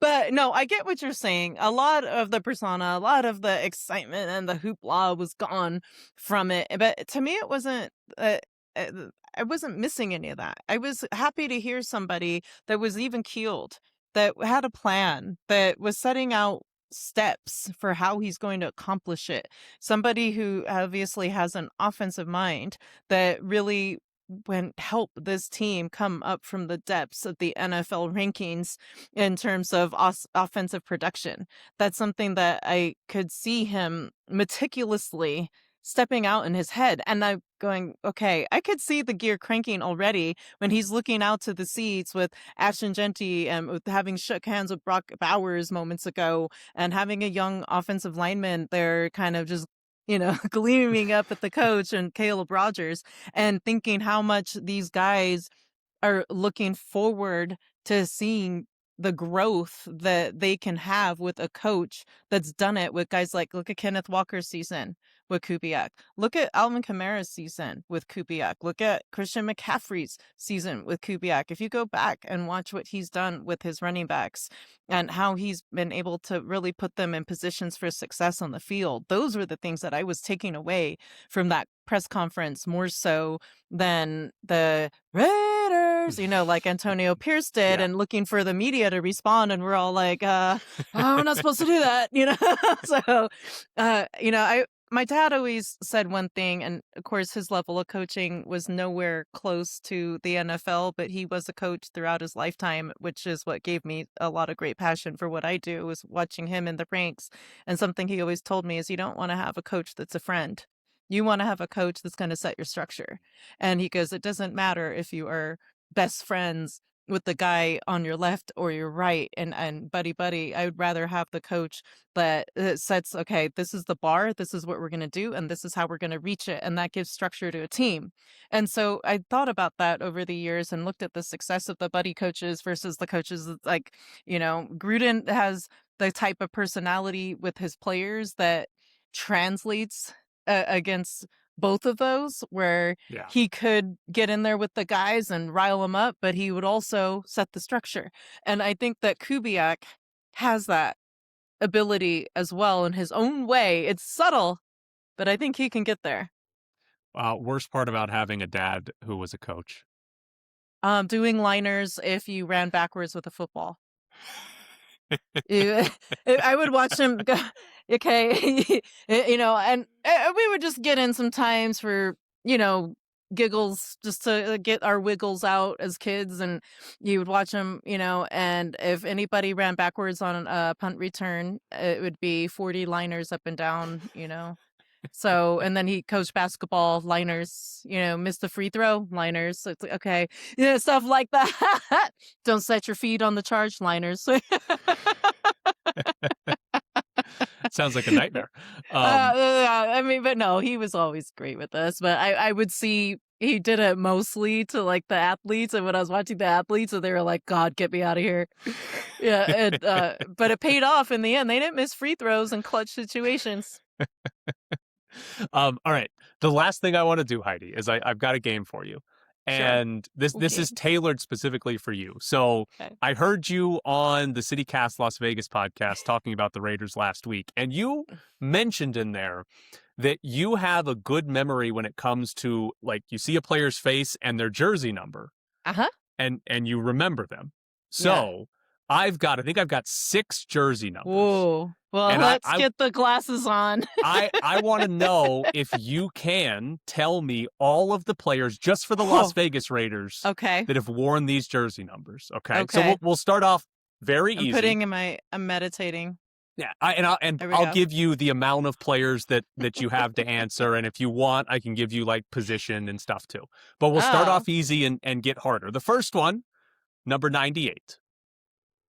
C: But no, I get what you're saying. A lot of the persona, a lot of the excitement and the hoopla was gone from it. But to me, it wasn't. Uh, I wasn't missing any of that. I was happy to hear somebody that was even keeled, that had a plan, that was setting out steps for how he's going to accomplish it. Somebody who obviously has an offensive mind that really went help this team come up from the depths of the NFL rankings in terms of offensive production. That's something that I could see him meticulously stepping out in his head. And I'm going, okay, I could see the gear cranking already when he's looking out to the seats with Ashton Genty and with having shook hands with Brock Bowers moments ago and having a young offensive lineman there kind of just gleaming up at the coach and Caleb Rogers, and thinking how much these guys are looking forward to seeing the growth that they can have with a coach that's done it with guys like, look at Kenneth Walker's season with Kubiak. Look at Alvin Kamara's season with Kubiak. Look at Christian McCaffrey's season with Kubiak. If you go back and watch what he's done with his running backs and how he's been able to really put them in positions for success on the field, those were the things that I was taking away from that press conference more so than the Raiders, like Antonio Pierce did,
A: Yeah.
C: and looking for the media to respond. And we're all like, oh, we're not supposed to do that, So, my dad always said one thing, and of course his level of coaching was nowhere close to the NFL, but he was a coach throughout his lifetime, which is what gave me a lot of great passion for what I do, was watching him in the ranks. And something he always told me is, you don't want to have a coach that's a friend. You want to have a coach that's going to set your structure. And he goes, it doesn't matter if you are best friends with the guy on your left or your right and buddy. I would rather have the coach that sets, okay, this is the bar, this is what we're going to do, and this is how we're going to reach it, and that gives structure to a team. And so I thought about that over the years and looked at the success of the buddy coaches versus the coaches like, Gruden has the type of personality with his players that translates against both of those, where
A: Yeah.
C: he could get in there with the guys and rile them up, but he would also set the structure. And I think that Kubiak has that ability as well in his own way. It's subtle, but I think he can get there.
A: Worst part about having a dad who was a coach.
C: Doing liners if you ran backwards with a football. I would watch him go, okay, and we would just get in sometimes for, giggles just to get our wiggles out as kids, and you would watch him, and if anybody ran backwards on a punt return, it would be 40 liners up and down, So, and then he coached basketball, liners, missed the free throw, liners. So it's like, okay, stuff like that. Don't set your feet on the charge, liners.
A: Sounds like a nightmare.
C: I mean, but no, he was always great with us. But I would see he did it mostly to like the athletes, and when I was watching the athletes, and they were like, "God, get me out of here." Yeah, but it paid off in the end. They didn't miss free throws in clutch situations.
A: All right. The last thing I want to do, Heidi, is I've got a game for you.
C: Sure.
A: And this is tailored specifically for you. So
C: Okay.
A: I heard you on the CityCast Las Vegas podcast talking about the Raiders last week, and you mentioned in there that you have a good memory when it comes to, like, you see a player's face and their jersey number, and you remember them. So I think I've got 6 jersey numbers.
C: Whoa. Well,
A: And
C: let's get the glasses on.
A: I want to know if you can tell me all of the players just for the Las Vegas Raiders
C: Okay.
A: that have worn these jersey numbers. Okay.
C: Okay.
A: So we'll start off very easy.
C: I'm meditating.
A: Yeah. I'll give you the amount of players that you have to answer. And if you want, I can give you like position and stuff too. But we'll start off easy and get harder. The first one, number 98.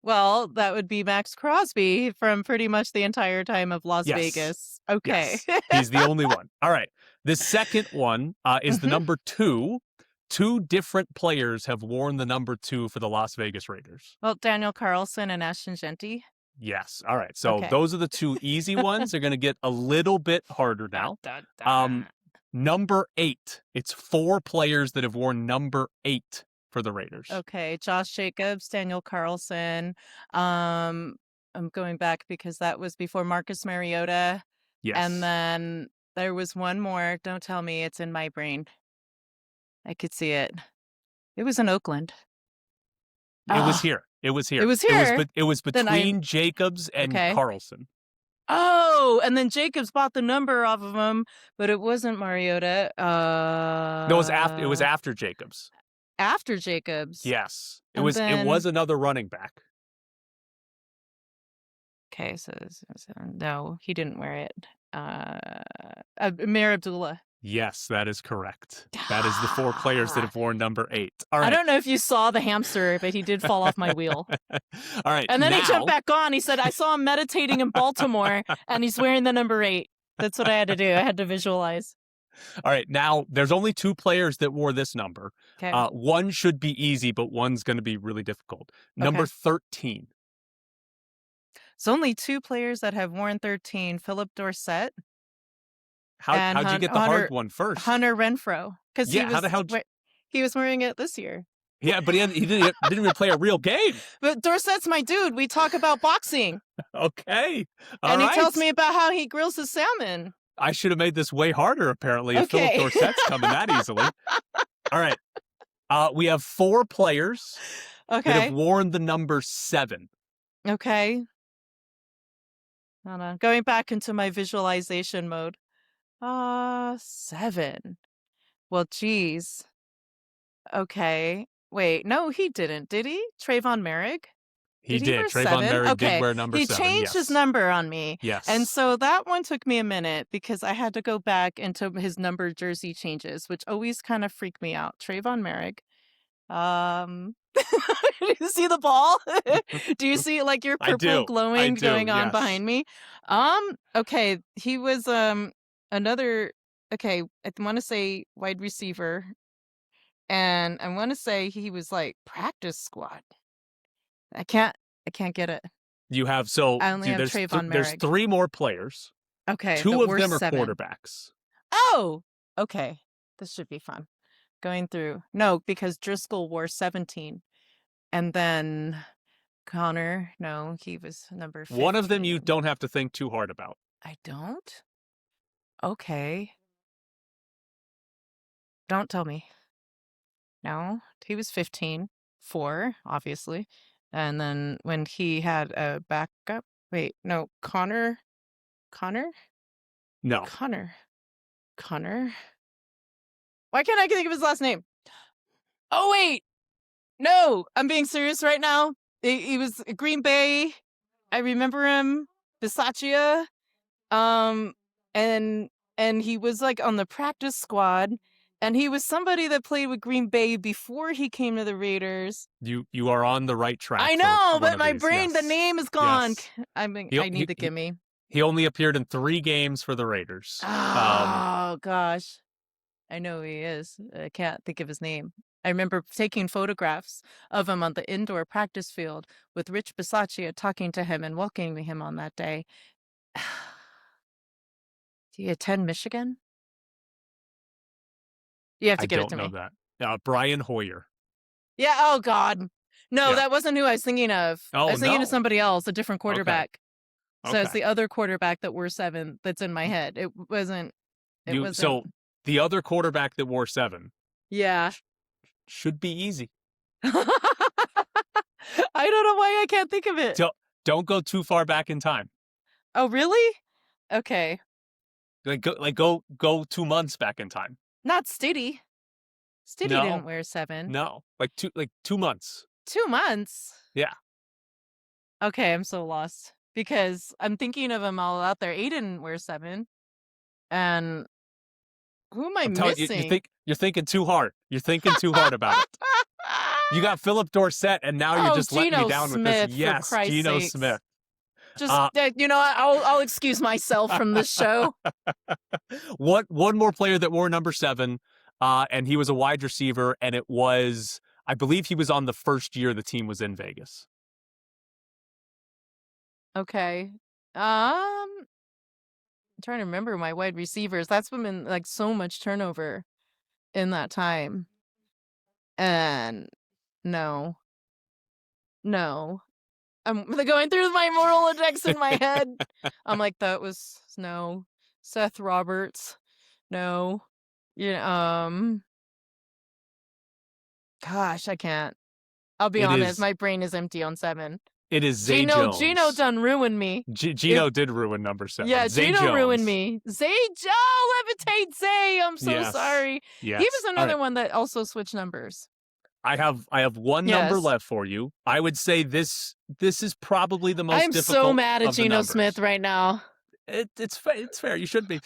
C: Well, that would be Maxx Crosby from pretty much the entire time of Las Vegas. Okay.
A: Yes. He's the only one. All right. The second one is the number 2. 2 different players have worn the number 2 for the Las Vegas Raiders.
C: Well, Daniel Carlson and Ashton Genty.
A: Yes. All right. So those are the 2 easy ones. They're going to get a little bit harder now. Number 8. It's 4 players that have worn number 8 for the Raiders.
C: Okay, Josh Jacobs, Daniel Carlson. I'm going back because that was before Marcus Mariota.
A: Yes.
C: And then there was one more. Don't tell me, it's in my brain. I could see it. It was in Oakland.
A: It was here. It was here. It was between Jacobs and Carlson.
C: Oh, and then Jacobs bought the number off of him, but it wasn't Mariota.
A: No, it was after Jacobs.
C: After Jacobs.
A: Yes. It was another running back.
C: Okay, so no, he didn't wear it. Amir Abdullah.
A: Yes, that is correct. That is the 4 players that have worn number 8. All right.
C: I don't know if you saw the hamster, but he did fall off my wheel.
A: All right.
C: And then he jumped back on. He said, I saw him meditating in Baltimore, and he's wearing the number 8. That's what I had to do. I had to visualize.
A: All right. Now, there's only 2 players that wore this number.
C: Okay.
A: One should be easy, but one's going to be really difficult. Number 13.
C: It's only 2 players that have worn 13. Philip Dorsett.
A: How'd you get the hard one first?
C: Hunter Renfrow. Because he was wearing it this year.
A: Yeah, but he didn't even play a real game.
C: But Dorsett's my dude. We talk about boxing.
A: Okay.
C: He tells me about how he grills his salmon.
A: I should have made this way harder, apparently, if Philip Dorsett's coming that easily. All right. We have 4 players that have worn the number 7.
C: Okay. Hold on. Going back into my visualization mode. 7. Well, geez. Okay. Wait, no, he didn't, did he? Trayvon Merrick?
A: He did. Trayvon Merrick did wear number 7.
C: He changed his number on me.
A: Yes.
C: And so that one took me a minute because I had to go back into his number jersey changes, which always kind of freaked me out. Trayvon Merrick. Do you see the ball? Do you see like your purple glowing going on behind me? Okay, he was another I want to say wide receiver, and I want to say he was like practice squad. I can't get it.
A: You have
C: I only have Trayvon Merrick.
A: There's 3 more players.
C: Okay,
A: 2 of them are 7. Quarterbacks.
C: Oh, okay. This should be fun. Going through. No, because Driscoll wore 17. And then Connor, no, he was number 15.
A: One of them you don't have to think too hard about.
C: I don't? Okay. Don't tell me. No, he was 15. 4, obviously. And then when he had a backup. Wait, no, Connor?
A: No.
C: Connor. Why can't I think of his last name? Oh, wait. No, I'm being serious right now. He was Green Bay. I remember him. Bisaccia. And he was like on the practice squad. And he was somebody that played with Green Bay before he came to the Raiders.
A: You are on the right track.
C: I know, but my brain, the name is gone.
A: Yes.
C: I need the gimme.
A: He only appeared in 3 games for the Raiders.
C: Oh, gosh. I know who he is. I can't think of his name. I remember taking photographs of him on the indoor practice field with Rich Bisaccia talking to him and welcoming him on that day. Do you attend Michigan? You have to get it to me.
A: I don't know that. Brian Hoyer.
C: Yeah, oh, God. No, that wasn't who I was thinking of.
A: Oh,
C: I was thinking of somebody else, a different quarterback.
A: Okay.
C: So it's the other quarterback that wore 7 that's in my head. It wasn't.
A: So the other quarterback that wore 7.
C: Yeah.
A: Should be easy.
C: I don't know why I can't think of it.
A: Don't go too far back in time.
C: Oh, really? Okay.
A: Go 2 months back in time.
C: Not Stiddy. Stiddy
A: No.
C: didn't wear 7.
A: No, 2 months.
C: 2 months?
A: Yeah.
C: Okay, I'm so lost because I'm thinking of them all out there. He didn't wear 7. And who am I missing?
A: You're thinking too hard. You're thinking too hard about it. You got Philip Dorsett, and now you're just letting me down with this. Yes, Geno Smith.
C: Just I'll excuse myself from this show.
A: One more player that wore number 7, and he was a wide receiver, and it was, I believe he was on the first year the team was in Vegas.
C: Okay. I'm trying to remember my wide receivers. That's been like so much turnover in that time. And no. I'm going through my Rolodex in my head. I'm like, that was no. Seth Roberts. No. Gosh, I can't. I'll be honest, my brain is empty on 7.
A: It is Zay Jones.
C: Geno done ruined me.
A: Geno did ruin number 7.
C: Yeah, Geno ruined me. Levitate Zay. I'm so sorry.
A: Yes.
C: He was another one that also switched numbers.
A: I have one number left for you. I would say this is probably the most difficult.
C: I'm so mad at Geno Smith right now.
A: It's fair. You should be.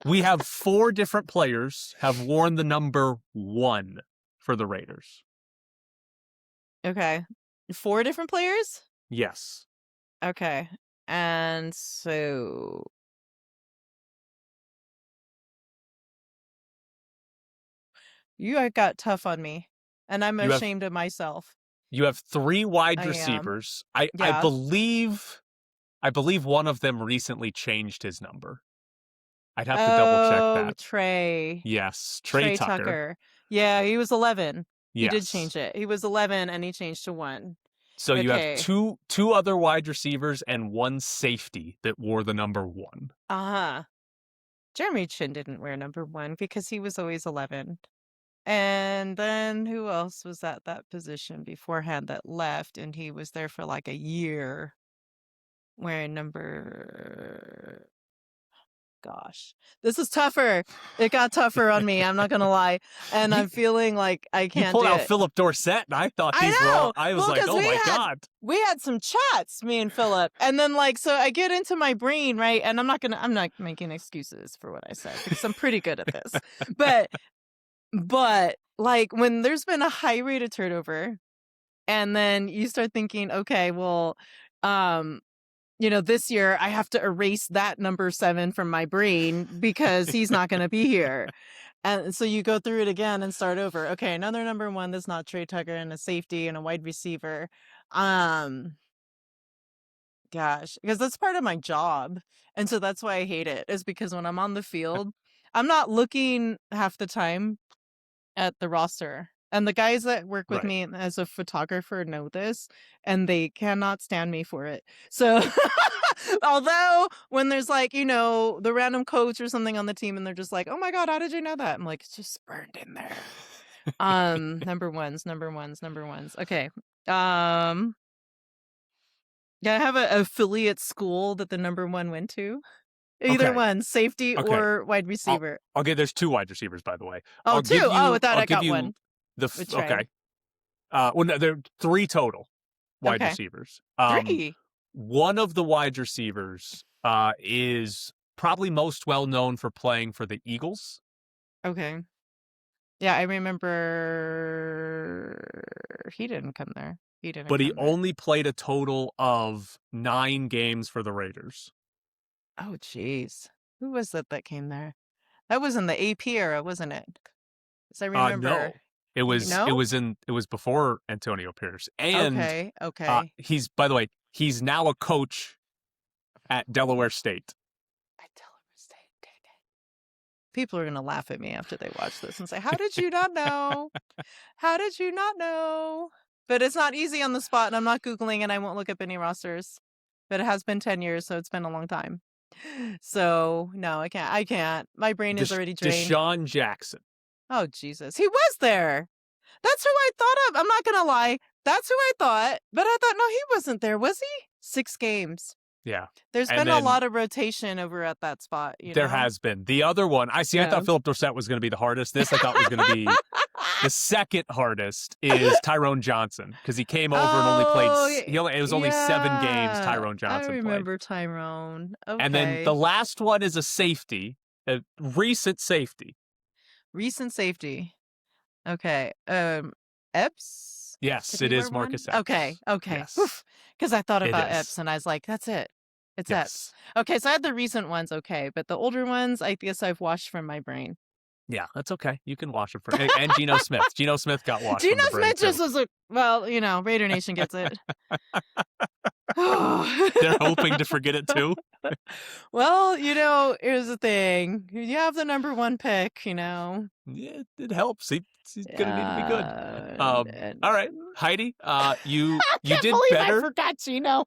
A: We have 4 different players have worn the number 1 for the Raiders.
C: Okay. 4 different players?
A: Yes.
C: Okay. And so you got tough on me, and I'm ashamed of myself.
A: You have 3 wide receivers. I believe one of them recently changed his number. I'd have to double check that.
C: Trey.
A: Yes, Trey Tucker.
C: Yeah, he was 11.
A: Yes.
C: He did change it. He was 11 and he changed to 1.
A: So you have two other wide receivers and 1 safety that wore the number 1.
C: Jeremy Chin didn't wear number 1 because he was always 11. And then who else was at that position beforehand that left, and he was there for like a year wearing number... Gosh, this is tougher. It got tougher on me. I'm not gonna lie, and I'm feeling like I can't.
A: You pulled out Philip Dorsett, and I thought these were all. I was like, oh my god.
C: We had some chats, me and Philip, and then so I get into my brain, right? And I'm not making excuses for what I said because I'm pretty good at this, but like when there's been a high rate of turnover, and then you start thinking, okay, well, this year I have to erase that number 7 from my brain because he's not going to be here. And so you go through it again and start over. Okay, another number 1 that's not Trey Tucker, and a safety and a wide receiver. Gosh, because that's part of my job. And so that's why I hate it, is because when I'm on the field, I'm not looking half the time at the roster. And the guys that work with me as a photographer know this, and they cannot stand me for it. So, although when there's the random coach or something on the team, and they're just like, "Oh my god, how did you know that?" I'm like, "It's just burned in there." Number ones. Okay. Yeah, I have an affiliate school that the number 1 went to. Either
A: Okay.
C: one, safety
A: Okay.
C: or wide
A: I'll
C: receiver.
A: okay, there's 2 wide receivers, by the way.
C: Oh,
A: I'll
C: two.
A: give
C: Oh, I
A: you
C: thought
A: I'll
C: I
A: give
C: got
A: you
C: one
A: the
C: with
A: okay.
C: Trey.
A: Well, no, there are 3 total wide
C: Okay.
A: receivers.
C: 3.
A: One of the wide receivers is probably most well known for playing for the Eagles.
C: Okay. Yeah, I remember he didn't come there. He didn't
A: But he
C: come there.
A: only played a total of 9 games for the Raiders.
C: Oh, jeez. Who was that came there? That was in the AP era, wasn't it? Because I remember.
A: No. It was
C: No?
A: it was before Antonio Pierce. And
C: Okay.
A: he's, by the way, he's now a coach at Delaware State.
C: At Delaware State. Dang it. People are gonna laugh at me after they watch this and say, "How did you not know? How did you not know?" But it's not easy on the spot, and I'm not Googling, and I won't look up any rosters. But it has been 10 years, so it's been a long time. So no, I can't. My brain is already drained.
A: Deshaun Jackson.
C: Oh, Jesus. He was there. That's who I thought of. I'm not gonna lie. That's who I thought. But I thought, no, he wasn't there, was he? 6 games.
A: Yeah.
C: There's been a lot of rotation over at that spot.
A: There has been. The other one, I thought Philip Dorsett was going to be the hardest. This I thought was going to be the second hardest is Tyrone Johnson, because he came over and only played. It was only 7 games. Tyrone Johnson.
C: I remember Tyrone. Okay.
A: And then the last one is a safety, a recent safety.
C: Recent safety. Okay. Epps.
A: Yes, it is Marcus Epps.
C: Okay.
A: Yes.
C: Because I thought about Epps and I was like, that's it. It's Epps. Okay, so I had the recent ones, okay, but the older ones, I guess I've washed from my brain.
A: Yeah, that's okay. You can wash it for and Geno Smith. Geno Smith got washed.
C: Geno
A: from the brain
C: Smith just
A: too.
C: was Raider Nation gets it.
A: They're hoping to forget it too.
C: Well, here's the thing. You have the number 1 pick,
A: Yeah, it helps. He's gonna need to be good. All right, Heidi, you did better.
C: I forgot Geno.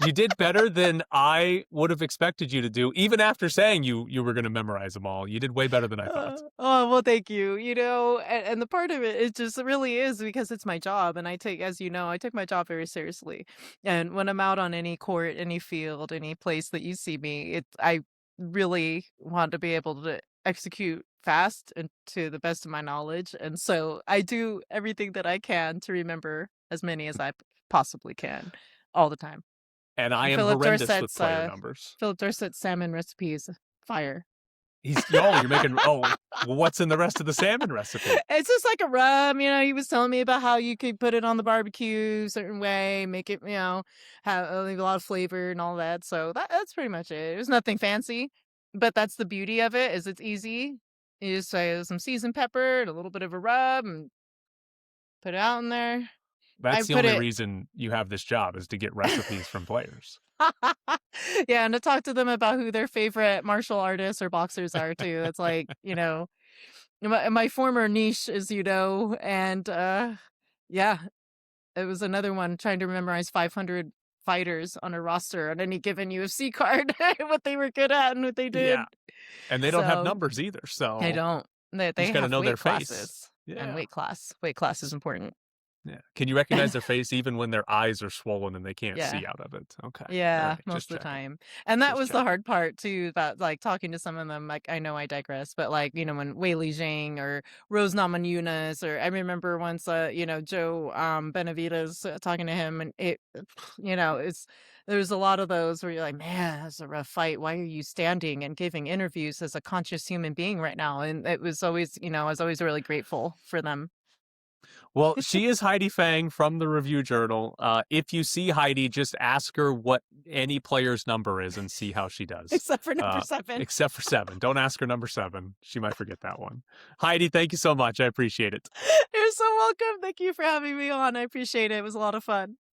A: You did better than I would have expected you to do, even after saying you were going to memorize them all. You did way better than I thought.
C: Oh, well, thank you. And the part of it just really is because it's my job. And I take my job very seriously. And when I'm out on any court, any field, any place that you see me, I really want to be able to execute fast and to the best of my knowledge. And so I do everything that I can to remember as many as I possibly can all the time.
A: And I am horrendous with player numbers.
C: Philip Dorsett's salmon recipes, fire.
A: You're making, what's in the rest of the salmon recipe?
C: It's just like a rub, he was telling me about how you could put it on the barbecue a certain way, make it, have a lot of flavor and all that. So that's pretty much it. It was nothing fancy, but that's the beauty of it, is it's easy. You just say some seasoned pepper and a little bit of a rub and put it out in there.
A: That's the only reason you have this job, is to get recipes from players.
C: Yeah, and to talk to them about who their favorite martial artists or boxers are too. It's like, my former niche is judo, and yeah, it was another one trying to memorize 500 fighters on a roster on any given UFC card, what they were good at and what they did.
A: Yeah. And they don't have numbers either, so
C: they don't. They
A: got to know their
C: classes.
A: face.
C: Yeah. And weight class is important.
A: Yeah. Can you recognize their face even when their eyes are swollen and they can't see out of it? Okay.
C: Yeah,
A: right,
C: most of the time. And that was the hard part too, about like talking to some of them. Like, I know I digress, but like, when Wei Li Jing or Rose Namajunas, or I remember once, Joe Benavides, talking to him, and there's a lot of those where you're like, man, that's a rough fight. Why are you standing and giving interviews as a conscious human being right now? And it was always, I was always really grateful for them.
A: Well, she is Heidi Fang from the Review Journal. If you see Heidi, just ask her what any player's number is and see how she does.
C: Except for number 7.
A: Except for 7. Don't ask her number 7. She might forget that one. Heidi, thank you so much. I appreciate it.
C: You're so welcome. Thank you for having me on. I appreciate it. It was a lot of fun.